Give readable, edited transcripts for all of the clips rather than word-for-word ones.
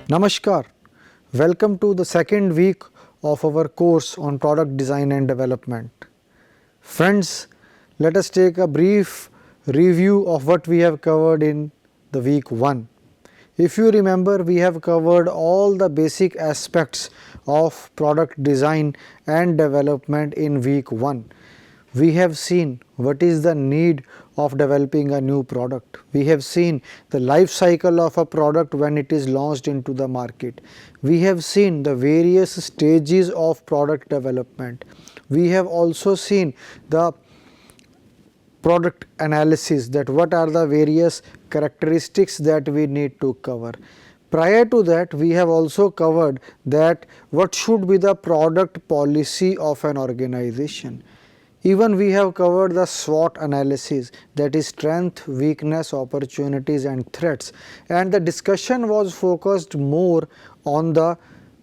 Namaskar. Welcome to the second week of our course on product design and development. Friends, let us take a brief review of what we have covered in the week 1. If you remember, we have covered all the basic aspects of product design and development in week 1. We have seen what is the need of developing a new product. We have seen the life cycle of a product when it is launched into the market. We have seen the various stages of product development. We have also seen the product analysis, that what are the various characteristics that we need to cover. Prior to that, we have also covered that what should be the product policy of an organization. Even we have covered the SWOT analysis, that is strength, weakness, opportunities and threats, and the discussion was focused more on the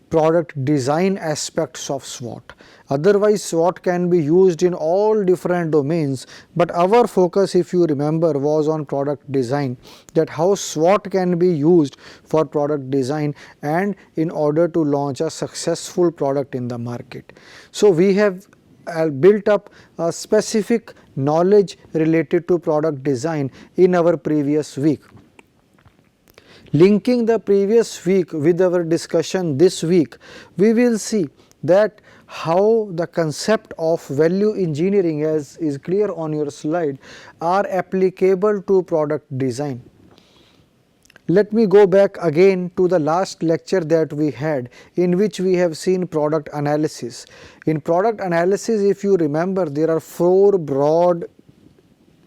product design aspects of SWOT. Otherwise, SWOT can be used in all different domains, but our focus, if you remember, was on product design, that how SWOT can be used for product design and in order to launch a successful product in the market. So, we have built up a specific knowledge related to product design in our previous week. Linking the previous week with our discussion this week, we will see that how the concept of value engineering, as is clear on your slide, are applicable to product design. Let me go back again to the last lecture that we had, in which we have seen product analysis. In product analysis, if you remember, there are 4 broad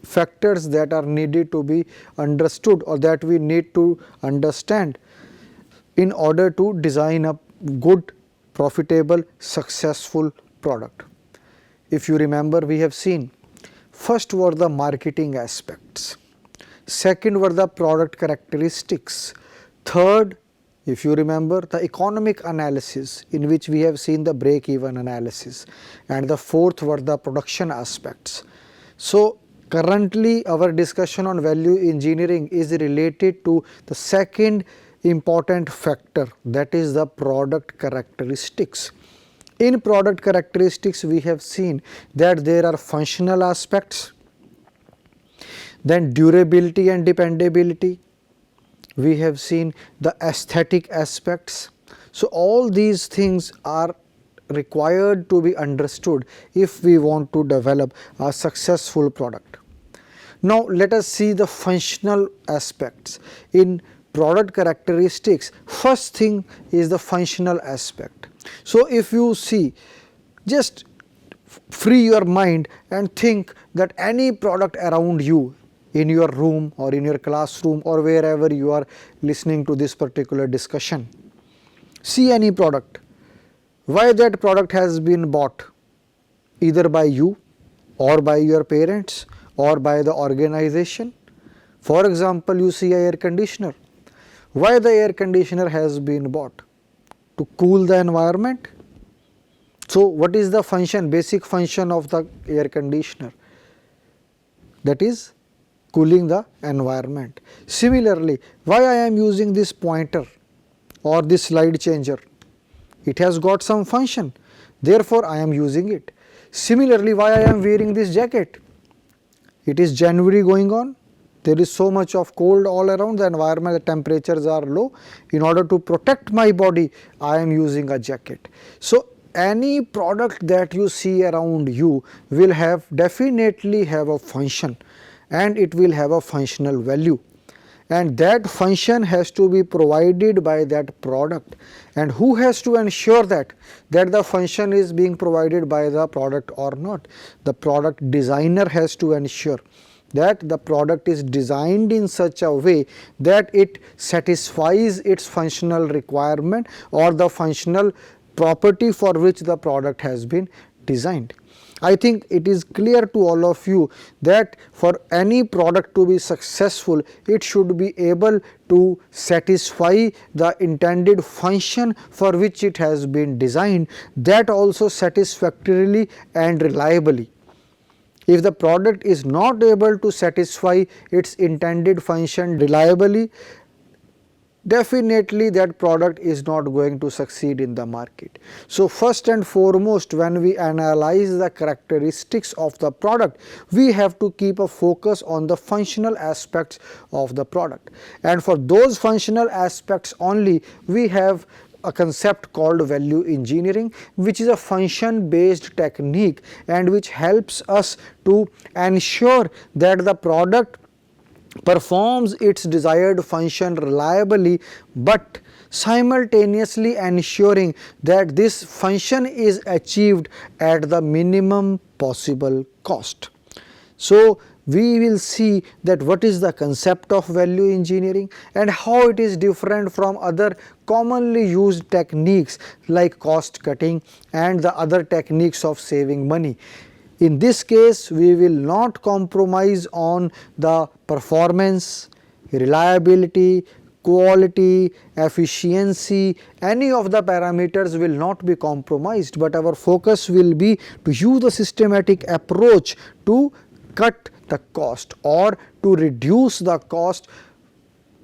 factors that are needed to be understood, or that we need to understand in order to design a good, profitable, successful product. If you remember, we have seen first were the marketing aspects. Second were the product characteristics. Third, if you remember, the economic analysis, in which we have seen the break-even analysis. And the fourth were the production aspects. So, currently our discussion on value engineering is related to the second important factor, that is the product characteristics. In product characteristics, we have seen that there are functional aspects, then durability and dependability. We have seen the aesthetic aspects. So, all these things are required to be understood if we want to develop a successful product. Now, let us see the functional aspects. In product characteristics, first thing is the functional aspect. So, if you see, just free your mind and think that any product around you, in your room or in your classroom or wherever you are listening to this particular discussion, see any product. Why that product has been bought? Either by you or by your parents or by the organization. For example, you see an air conditioner. Why the air conditioner has been bought? To cool the environment. So, what is the function, basic function of the air conditioner? That is cooling the environment. Similarly, why I am using this pointer or this slide changer? It has got some function, therefore I am using it. Similarly, why I am wearing this jacket? It is January going on, there is so much of cold all around the environment, the temperatures are low. In order to protect my body, I am using a jacket. So, any product that you see around you will definitely have a function, and it will have a functional value, and that function has to be provided by that product. And who has to ensure that the function is being provided by the product or not? The product designer has to ensure that the product is designed in such a way that it satisfies its functional requirement or the functional property for which the product has been designed. I think it is clear to all of you that for any product to be successful, it should be able to satisfy the intended function for which it has been designed, that also satisfactorily and reliably. If the product is not able to satisfy its intended function reliably, definitely that product is not going to succeed in the market. So first and foremost, when we analyze the characteristics of the product, we have to keep a focus on the functional aspects of the product, and for those functional aspects only we have a concept called value engineering, which is a function based technique and which helps us to ensure that the product performs its desired function reliably, but simultaneously ensuring that this function is achieved at the minimum possible cost. So we will see that what is the concept of value engineering and how it is different from other commonly used techniques like cost cutting and the other techniques of saving money. In this case, we will not compromise on the performance, reliability, quality, efficiency, any of the parameters will not be compromised, but our focus will be to use the systematic approach to cut the cost or to reduce the cost,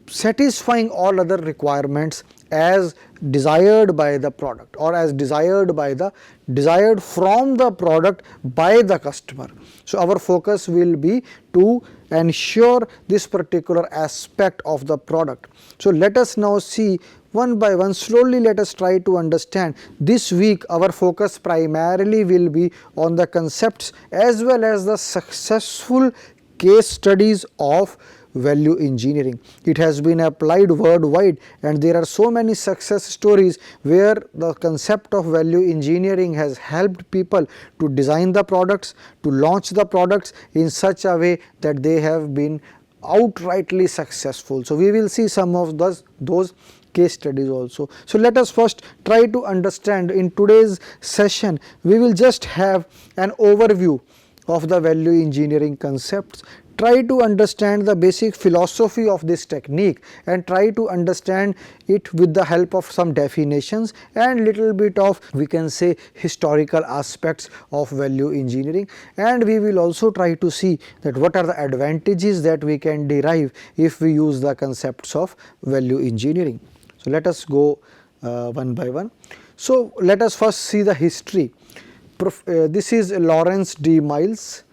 satisfying all other requirements as desired by the product or as desired from the product by the customer. So our focus will be to ensure this particular aspect of the product. So let us now see one by one, slowly let us try to understand. This week our focus primarily will be on the concepts as well as the successful case studies of value engineering. It has been applied worldwide and there are so many success stories where the concept of value engineering has helped people to design the products, to launch the products in such a way that they have been outrightly successful. So we will see some of those case studies also. So let us first try to understand. In today's session we will just have an overview of the value engineering concepts, try to understand the basic philosophy of this technique and try to understand it with the help of some definitions and little bit of, we can say, historical aspects of value engineering, and we will also try to see that what are the advantages that we can derive if we use the concepts of value engineering. So let us go one by one. So let us first see the history. This is Lawrence D. Miles.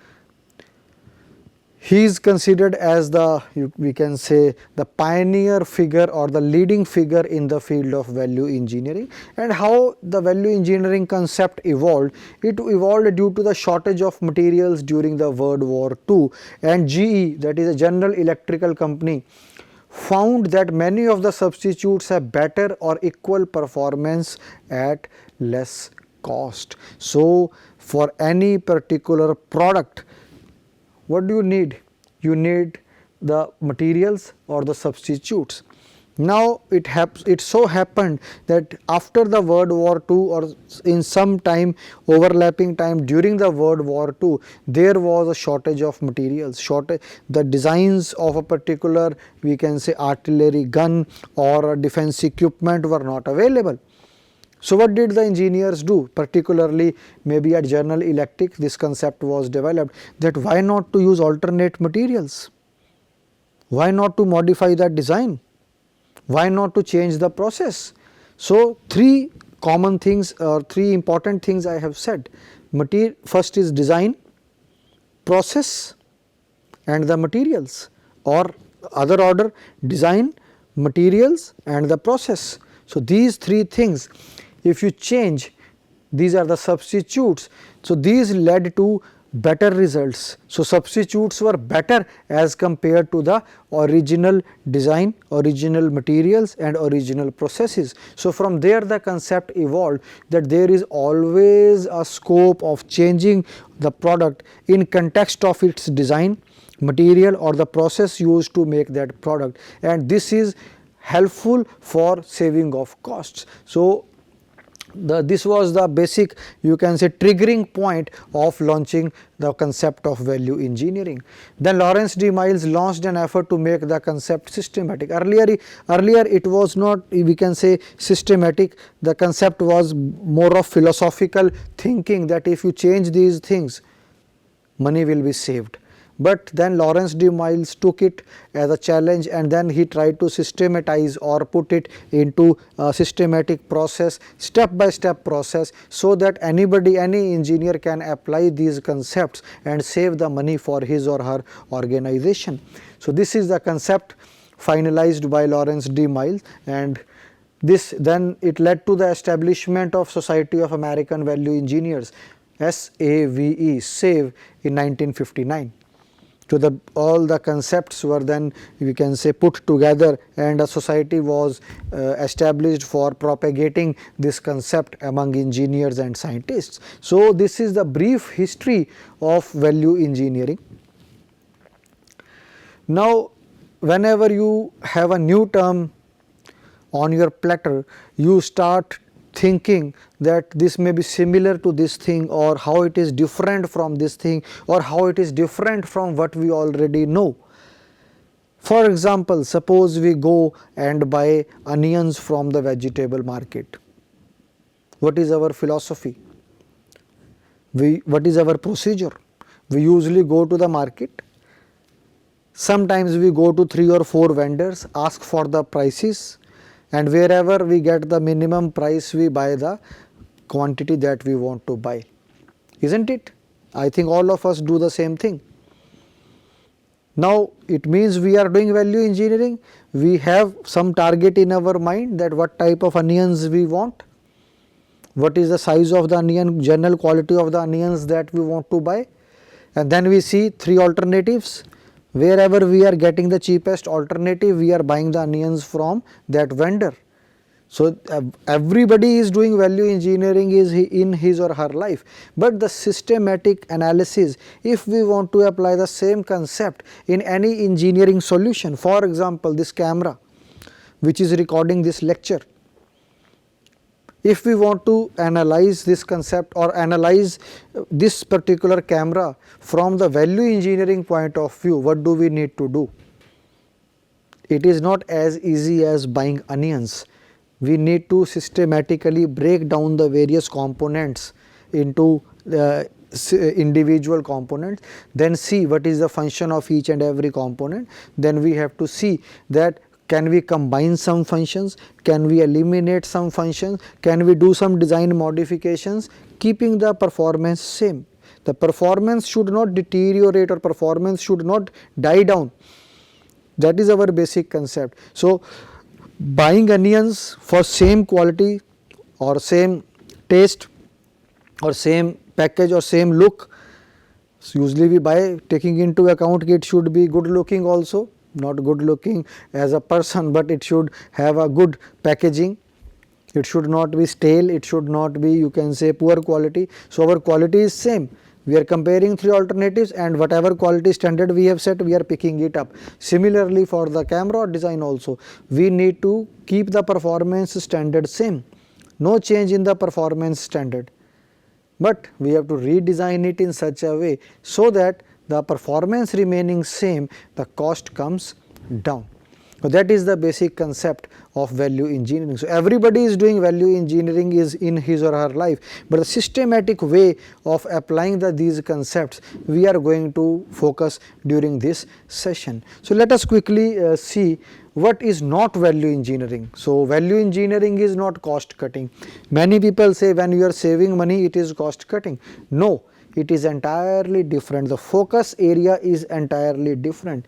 He is considered as the, we can say, the pioneer figure or the leading figure in the field of value engineering. And how the value engineering concept evolved? It evolved due to the shortage of materials during the World War II, and GE, that is a General Electrical Company, found that many of the substitutes have better or equal performance at less cost. So for any particular product, what do you need? You need the materials or the substitutes. Now it so happened that after the World War II or in some time, overlapping time during the World War II, there was a shortage of materials, the designs of a particular, we can say, artillery gun or defense equipment were not available. So what did the engineers do? Particularly maybe at General Electric, this concept was developed, that why not to use alternate materials? Why not to modify that design? Why not to change the process? So three common things or three important things I have said. First is design, process and the materials, or other order, design, materials and the process. So these three things, if you change, these are the substitutes. So these led to better results. So substitutes were better as compared to the original design, original materials and original processes. So from there the concept evolved that there is always a scope of changing the product in context of its design, material or the process used to make that product, and this is helpful for saving of costs. So this was the basic, you can say, triggering point of launching the concept of value engineering. Then Lawrence D. Miles launched an effort to make the concept systematic. Earlier it was not, we can say, systematic. The concept was more of philosophical thinking that if you change these things, money will be saved. But then Lawrence D. Miles took it as a challenge, and then he tried to systematize or put it into a systematic process, step by step process, so that anybody, any engineer can apply these concepts and save the money for his or her organization. So this is the concept finalized by Lawrence D. Miles, and this then it led to the establishment of Society of American Value Engineers, SAVE, SAVE, in 1959. So all the concepts were then, we can say, put together, and a society was established for propagating this concept among engineers and scientists. So this is the brief history of value engineering. Now, whenever you have a new term on your platter, you start thinking that this may be similar to this thing, or how it is different from this thing, or how it is different from what we already know. For example, suppose we go and buy onions from the vegetable market. What is our philosophy? What is our procedure? We usually go to the market. Sometimes we go to 3 or 4 vendors, ask for the prices, and wherever we get the minimum price, we buy the quantity that we want to buy. Isn't it? I think all of us do the same thing. Now, it means we are doing value engineering. We have some target in our mind that what type of onions we want, what is the size of the onion, general quality of the onions that we want to buy, and then we see 3 alternatives. Wherever we are getting the cheapest alternative, we are buying the onions from that vendor. So everybody is doing value engineering in his or her life, but the systematic analysis, if we want to apply the same concept in any engineering solution, for example, this camera which is recording this lecture, if we want to analyze this concept or analyze this particular camera from the value engineering point of view, what do we need to do? It is not as easy as buying onions. We need to systematically break down the various components into individual components, then see what is the function of each and every component. Then we have to see that can we combine some functions, can we eliminate some functions, can we do some design modifications, keeping the performance same. The performance should not deteriorate or performance should not die down. That is our basic concept. So buying onions for same quality or same taste or same package or same look, so usually we buy taking into account it should be good looking also, not good looking as a person, but it should have a good packaging, it should not be stale, it should not be, you can say, poor quality. So our quality is same. We are comparing 3 alternatives, and whatever quality standard we have set, we are picking it up. Similarly for the camera design also, we need to keep the performance standard same, no change in the performance standard, but we have to redesign it in such a way so that the performance remaining same, the cost comes down. So that is the basic concept of value engineering. So everybody is doing value engineering is in his or her life, but the systematic way of applying these concepts we are going to focus during this session. So let us quickly see what is not value engineering. So value engineering is not cost cutting. Many people say when you are saving money it is cost cutting. No, it is entirely different. The focus area is entirely different.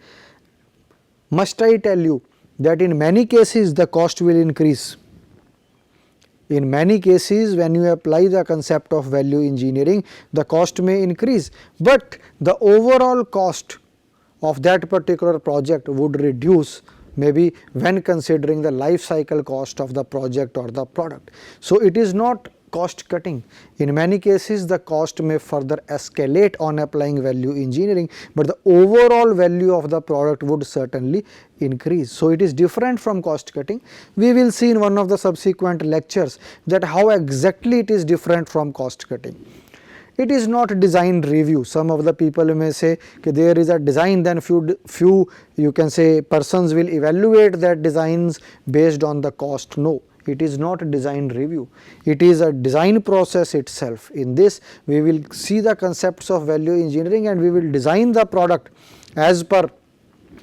Must I tell you that in many cases the cost will increase. In many cases when you apply the concept of value engineering, the cost may increase, but the overall cost of that particular project would reduce, maybe when considering the life cycle cost of the project or the product. So it is not cost cutting. In many cases the cost may further escalate on applying value engineering, but the overall value of the product would certainly increase. So it is different from cost cutting. We will see in one of the subsequent lectures that how exactly it is different from cost cutting. It is not design review. Some of the people may say there is a design, then few you can say persons will evaluate that designs based on the cost. No, it is not a design review, it is a design process itself. In this we will see the concepts of value engineering and we will design the product as per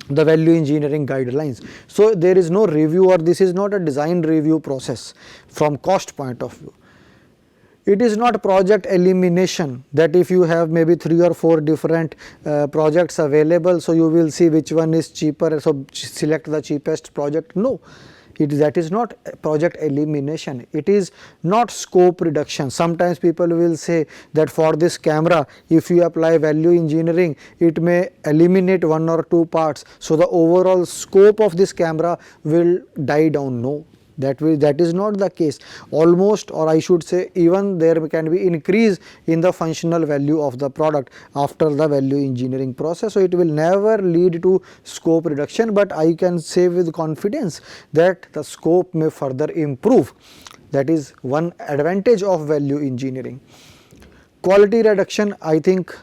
the value engineering guidelines. So there is no review, or this is not a design review process from cost point of view. It is not project elimination, that if you have maybe 3 or 4 different projects available, so you will see which one is cheaper, so select the cheapest project. No, that is not project elimination, it is not scope reduction. Sometimes people will say that for this camera, if you apply value engineering, it may eliminate 1 or 2 parts, so the overall scope of this camera will die down. No, that is not the case. Almost, or I should say, even there can be increase in the functional value of the product after the value engineering process. So it will never lead to scope reduction, but I can say with confidence that the scope may further improve. That is one advantage of value engineering. Quality reduction, I think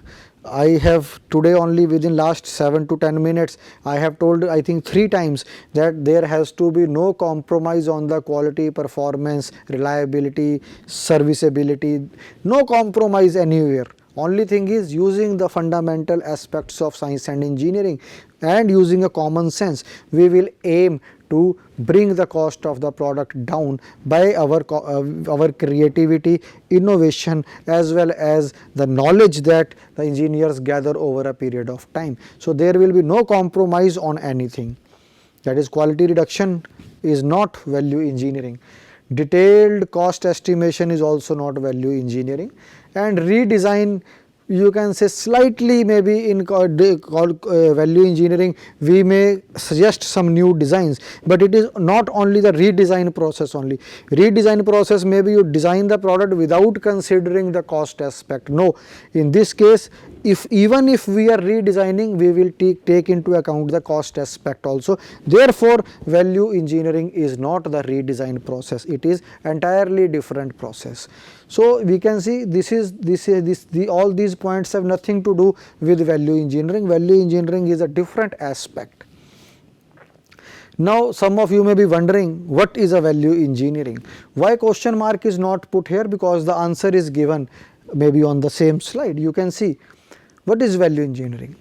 I have today only within last 7 to 10 minutes, I have told I think 3 times that there has to be no compromise on the quality, performance, reliability, serviceability, no compromise anywhere. Only thing is using the fundamental aspects of science and engineering and using a common sense, we will aim to bring the cost of the product down by our creativity, innovation, as well as the knowledge that the engineers gather over a period of time. So there will be no compromise on anything. That is, quality reduction is not value engineering. Detailed cost estimation is also not value engineering, and redesign, you can say slightly maybe in value engineering we may suggest some new designs, but it is not only the redesign process only. Redesign process, maybe you design the product without considering the cost aspect. No, in this case, even if we are redesigning, we will take into account the cost aspect also. Therefore, value engineering is not the redesign process, it is entirely different process. So we can see all these points have nothing to do with value engineering. Value engineering is a different aspect. Now some of you may be wondering, what is a value engineering? Why question mark is not put here? Because the answer is given maybe on the same slide. You can see what is value engineering.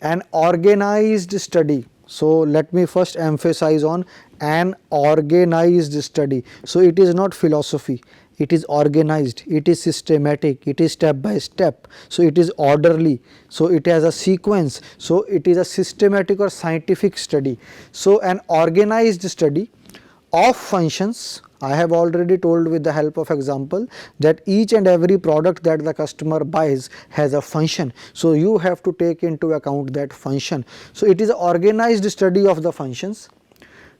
An organized study. So let me first emphasize on an organized study. So it is not philosophy, it is organized, it is systematic, it is step by step, so it is orderly, so it has a sequence, so it is a systematic or scientific study. So an organized study of functions. I have already told with the help of example that each and every product that the customer buys has a function. So you have to take into account that function. So it is an organized study of the functions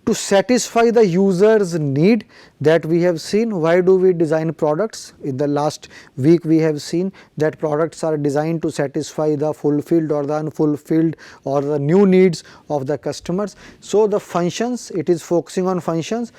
to satisfy the user's need that we have seen. Why do we design products? In the last week we have seen that products are designed to satisfy the fulfilled or the unfulfilled or the new needs of the customers. So the functions, it is focusing on functions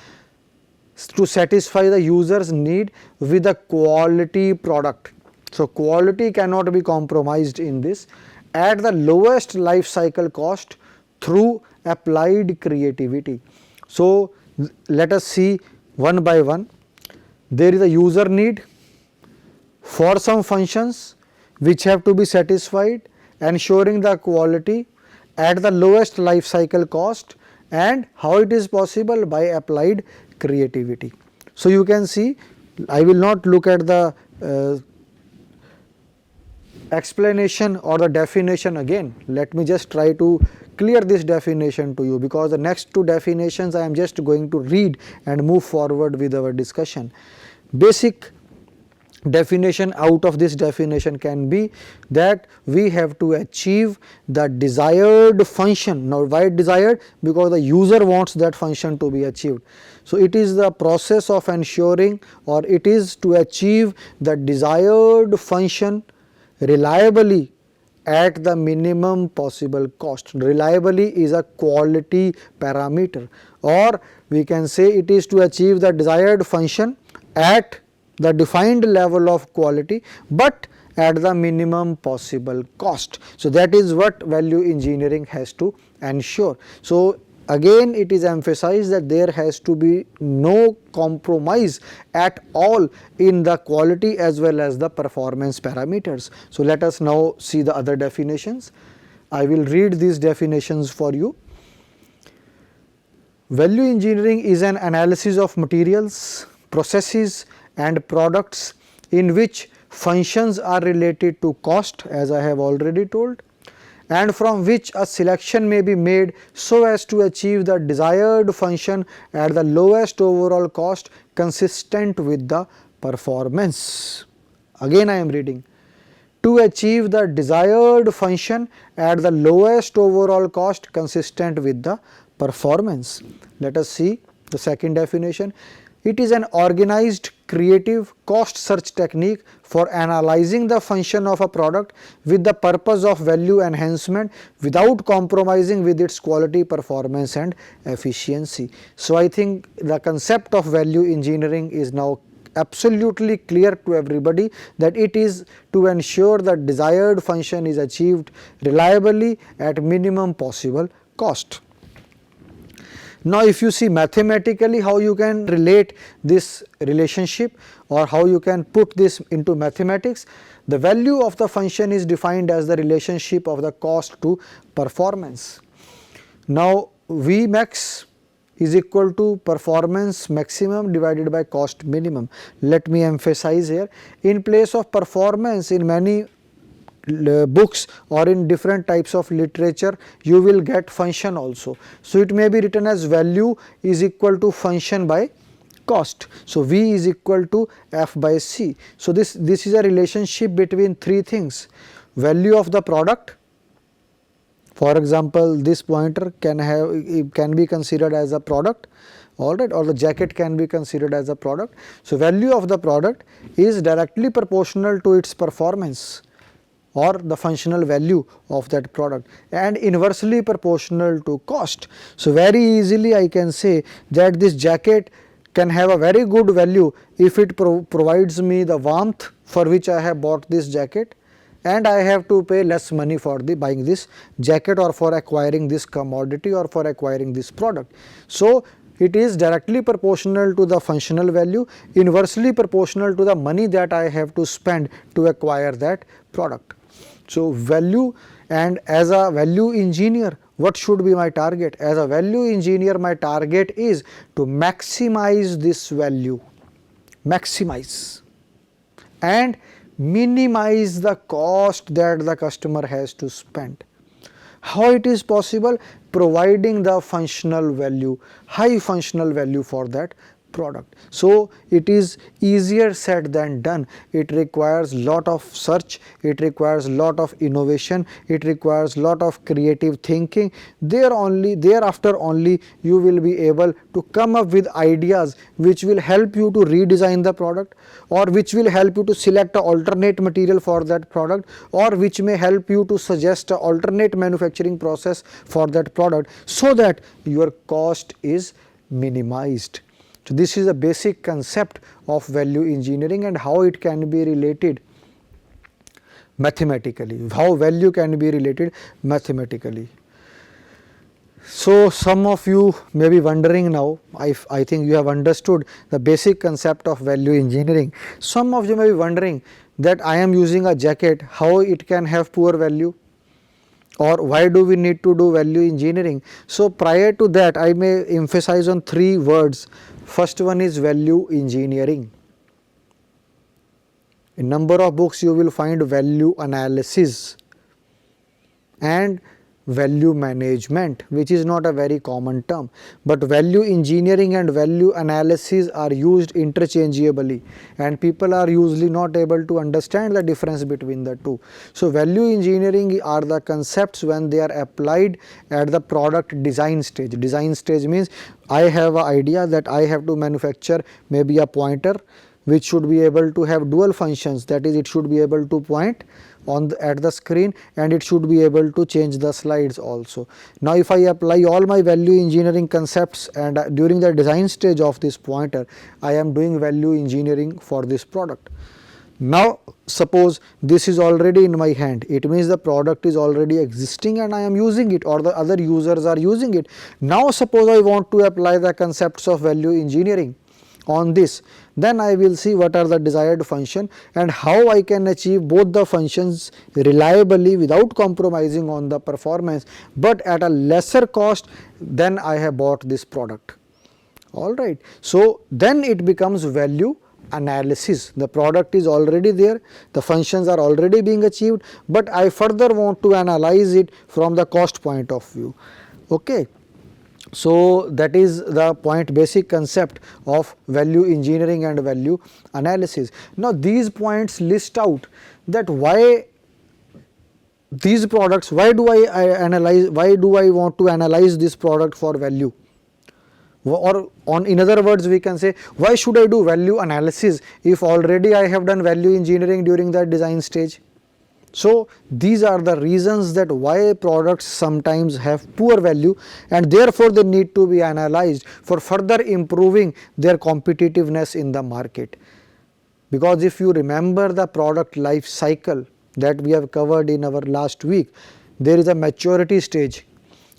to satisfy the user's need with a quality product. So quality cannot be compromised in this at the lowest life cycle cost through applied creativity. So let us see one by one. There is a user need for some functions which have to be satisfied, ensuring the quality at the lowest life cycle cost, and how it is possible by applied creativity. So you can see, I will not look at the explanation or the definition again. Let me just try to clear this definition to you, because the next 2 definitions I am just going to read and move forward with our discussion. Basic definition out of this definition can be that we have to achieve the desired function. Now why desired? Because the user wants that function to be achieved. So it is the process of ensuring, or it is to achieve the desired function reliably at the minimum possible cost. Reliably is a quality parameter, or we can say it is to achieve the desired function at the defined level of quality, but at the minimum possible cost. So that is what value engineering has to ensure. So again it is emphasized that there has to be no compromise at all in the quality as well as the performance parameters. So let us now see the other definitions. I will read these definitions for you. Value engineering is an analysis of materials, processes and products in which functions are related to cost, as I have already told, and from which a selection may be made so as to achieve the desired function at the lowest overall cost consistent with the performance. Again I am reading. To achieve the desired function at the lowest overall cost consistent with the performance. Let us see the second definition. It is an organized, creative, cost search technique for analyzing the function of a product with the purpose of value enhancement without compromising with its quality, performance and efficiency. So I think the concept of value engineering is now absolutely clear to everybody, that it is to ensure that desired function is achieved reliably at minimum possible cost. Now if you see mathematically how you can relate this relationship or how you can put this into mathematics, the value of the function is defined as the relationship of the cost to performance. Now Vmax is equal to performance maximum divided by cost minimum. Let me emphasize here, in place of performance in many books or in different types of literature you will get function also. So it may be written as value is equal to function by cost. So V is equal to F by C. So this is a relationship between three things: value of the product. For example, this pointer can be considered as a product, alright, or the jacket can be considered as a product. So value of the product is directly proportional to its performance or the functional value of that product, and inversely proportional to cost. So very easily I can say that this jacket can have a very good value if it provides me the warmth for which I have bought this jacket, and I have to pay less money for buying this jacket or for acquiring this commodity or for acquiring this product. So it is directly proportional to the functional value, inversely proportional to the money that I have to spend to acquire that product. So value, and as a value engineer, what should be my target? As a value engineer, my target is to maximize this value, maximize, and minimize the cost that the customer has to spend. How it is possible? Providing the functional value, high functional value for that product. So it is easier said than done. It requires lot of search, it requires lot of innovation, it requires lot of creative thinking. Thereafter only you will be able to come up with ideas which will help you to redesign the product, or which will help you to select an alternate material for that product, or which may help you to suggest an alternate manufacturing process for that product, so that your cost is minimized. So this is a basic concept of value engineering and how it can be related mathematically, how value can be related mathematically. So some of you may be wondering now, I think you have understood the basic concept of value engineering. Some of you may be wondering that I am using a jacket, how it can have poor value, or why do we need to do value engineering? So prior to that, I may emphasize on three words. First one is value engineering. In number of books you will find value analysis and value management, which is not a very common term, but value engineering and value analysis are used interchangeably, and people are usually not able to understand the difference between the two. So value engineering are the concepts when they are applied at the product design stage. Design stage means I have an idea that I have to manufacture maybe a pointer which should be able to have dual functions, that is, it should be able to point at the screen and it should be able to change the slides also. Now if I apply all my value engineering concepts and during the design stage of this pointer, I am doing value engineering for this product. Now suppose this is already in my hand, it means the product is already existing and I am using it, or the other users are using it. Now suppose I want to apply the concepts of value engineering on this, then I will see what are the desired function and how I can achieve both the functions reliably without compromising on the performance, but at a lesser cost than I have bought this product. Alright. So then it becomes value analysis. The product is already there, the functions are already being achieved, but I further want to analyze it from the cost point of view. Okay. So that is the point, basic concept of value engineering and value analysis. Now these points list out that why these products, why do I analyze, why do I want to analyze this product for value, or in other words we can say, why should I do value analysis if already I have done value engineering during the design stage. So these are the reasons that why products sometimes have poor value, and therefore they need to be analyzed for further improving their competitiveness in the market. Because if you remember the product life cycle that we have covered in our last week, there is a maturity stage,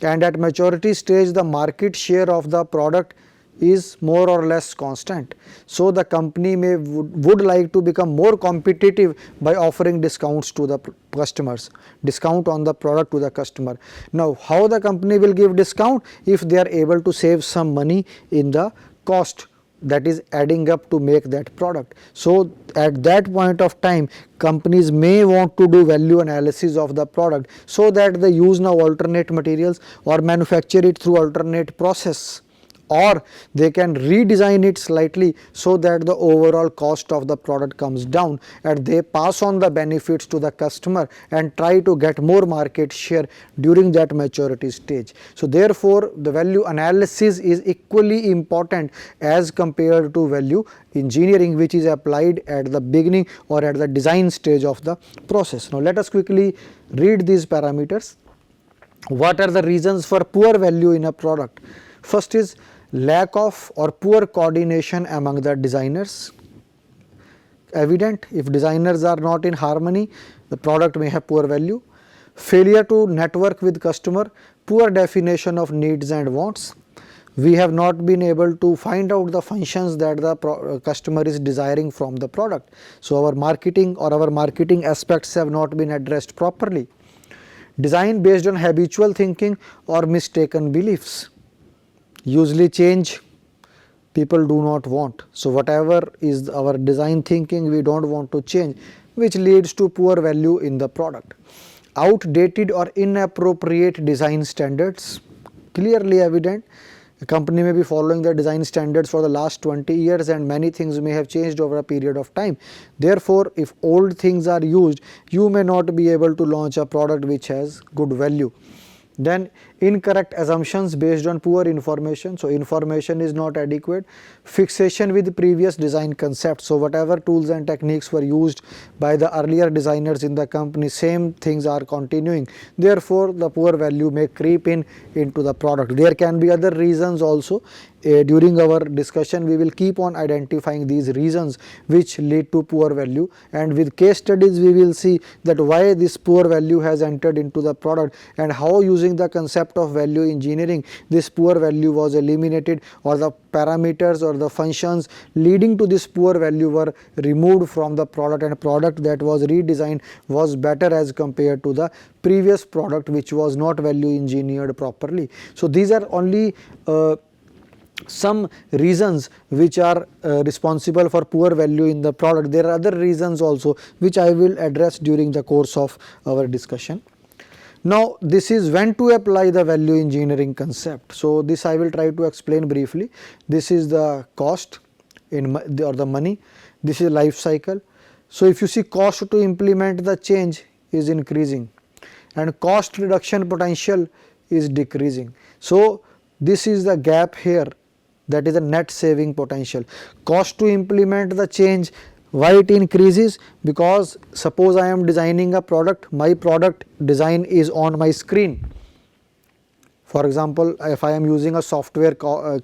and at maturity stage the market share of the product is more or less constant. So the company would like to become more competitive by offering discounts to the customers, discount on the product to the customer. Now how the company will give discount? If they are able to save some money in the cost that is adding up to make that product. So at that point of time companies may want to do value analysis of the product, so that they use now alternate materials or manufacture it through alternate process, or they can redesign it slightly so that the overall cost of the product comes down, and they pass on the benefits to the customer and try to get more market share during that maturity stage. So therefore the value analysis is equally important as compared to value engineering, which is applied at the beginning or at the design stage of the process. Now let us quickly read these parameters. What are the reasons for poor value in a product? First is lack of or poor coordination among the designers. Evident, if designers are not in harmony, the product may have poor value. Failure to network with customer, poor definition of needs and wants. We have not been able to find out the functions that the customer is desiring from the product. So our marketing or our marketing aspects have not been addressed properly. Design based on habitual thinking or mistaken beliefs. Usually change people do not want. So whatever is our design thinking, we don't want to change, which leads to poor value in the product. Outdated or inappropriate design standards, clearly evident. A company may be following the design standards for the last 20 years and many things may have changed over a period of time. Therefore, if old things are used, you may not be able to launch a product which has good value. Then incorrect assumptions based on poor information. So information is not adequate. Fixation with previous design concepts. So whatever tools and techniques were used by the earlier designers in the company, same things are continuing. Therefore the poor value may creep into the product. There can be other reasons also. During our discussion we will keep on identifying these reasons which lead to poor value, and with case studies we will see that why this poor value has entered into the product and how using the concept of value engineering this poor value was eliminated, or the parameters or the functions leading to this poor value were removed from the product, and product that was redesigned was better as compared to the previous product which was not value engineered properly. So these are only some reasons which are responsible for poor value in the product. There are other reasons also which I will address during the course of our discussion. Now this is when to apply the value engineering concept. So this I will try to explain briefly. This is the cost or the money. This is life cycle. So if you see, cost to implement the change is increasing and cost reduction potential is decreasing. So this is the gap here, that is a net saving potential. Cost to implement the change, why it increases? Because suppose I am designing a product, my product design is on my screen. For example, if I am using a software,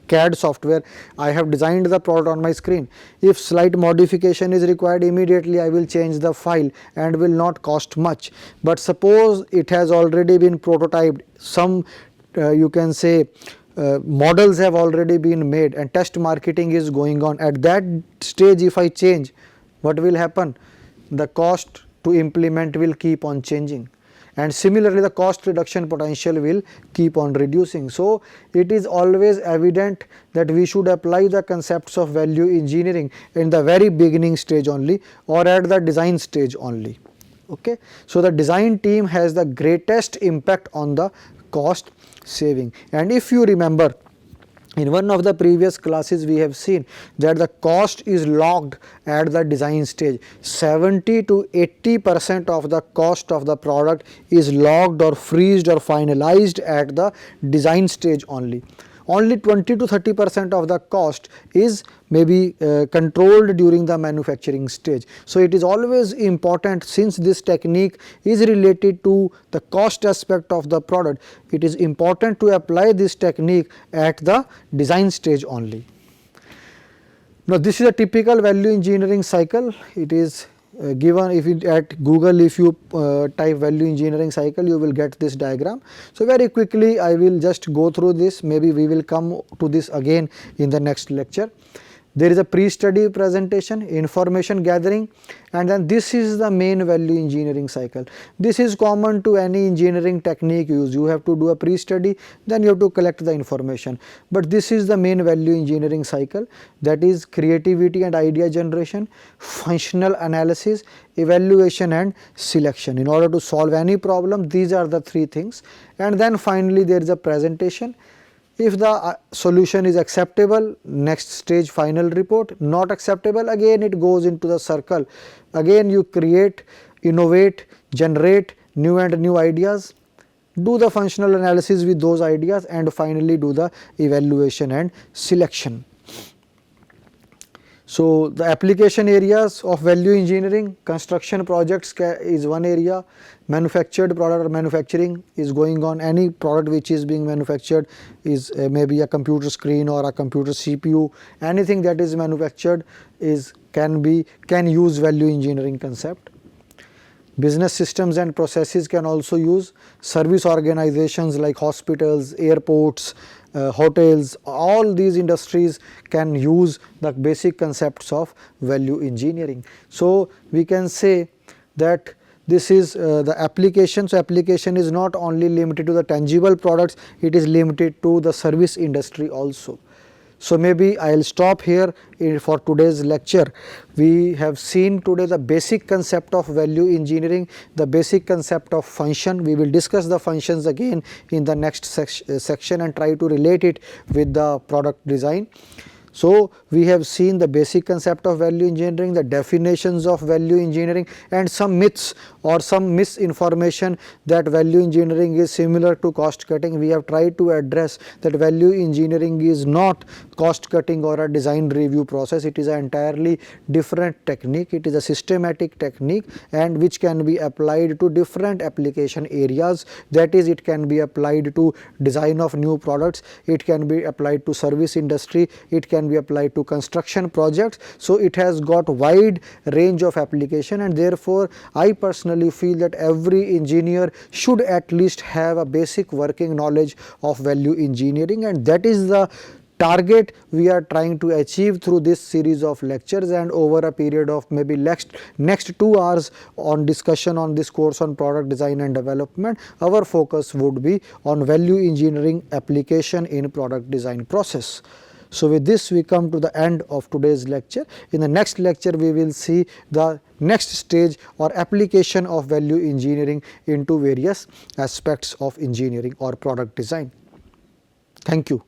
CAD software, I have designed the product on my screen. If slight modification is required, immediately I will change the file and will not cost much. But suppose it has already been prototyped, some you can say models have already been made and test marketing is going on. At that stage, if I change, what will happen? The cost to implement will keep on changing, and similarly the cost reduction potential will keep on reducing. So it is always evident that we should apply the concepts of value engineering in the very beginning stage only, or at the design stage only. Okay. So the design team has the greatest impact on the cost saving. And if you remember, in one of the previous classes we have seen that the cost is locked at the design stage. 70 to 80% of the cost of the product is locked or freezed or finalized at the design stage only. Only 20 to 30% of the cost is maybe controlled during the manufacturing stage. So it is always important, since this technique is related to the cost aspect of the product, it is important to apply this technique at the design stage only. Now this is a typical value engineering cycle. It is given, if you at Google, if you type value engineering cycle, you will get this diagram. So very quickly I will just go through this, maybe we will come to this again in the next lecture. There is a pre-study presentation, information gathering, and then this is the main value engineering cycle. This is common to any engineering technique used. You have to do a pre-study, then you have to collect the information. But this is the main value engineering cycle, that is creativity and idea generation, functional analysis, evaluation and selection. In order to solve any problem, these are the three things. And then finally there is a presentation. If the solution is acceptable, next stage final report. Not acceptable, again it goes into the circle. Again you create, innovate, generate new and new ideas, do the functional analysis with those ideas, and finally do the evaluation and selection. So the application areas of value engineering: construction projects is one area, manufactured product or manufacturing is going on. Any product which is being manufactured is maybe a computer screen or a computer CPU. Anything that is manufactured can use value engineering concept. Business systems and processes can also use. Service organizations like hospitals, airports, hotels, all these industries can use the basic concepts of value engineering. So we can say that this is the application. So application is not only limited to the tangible products, it is limited to the service industry also. So maybe I will stop here for today's lecture. We have seen today the basic concept of value engineering, the basic concept of function. We will discuss the functions again in the next section and try to relate it with the product design. So we have seen the basic concept of value engineering, the definitions of value engineering, and some myths or some misinformation that value engineering is similar to cost cutting. We have tried to address that value engineering is not cost cutting or a design review process. It is an entirely different technique. It is a systematic technique, and which can be applied to different application areas. That is, it can be applied to design of new products, it can be applied to service industry, it can be applied to construction projects. So it has got wide range of application, and therefore I personally feel that every engineer should at least have a basic working knowledge of value engineering, and that is the target we are trying to achieve through this series of lectures. And over a period of maybe next 2 hours on discussion on this course on product design and development, our focus would be on value engineering application in product design process. So with this we come to the end of today's lecture. In the next lecture we will see the next stage or application of value engineering into various aspects of engineering or product design. Thank you.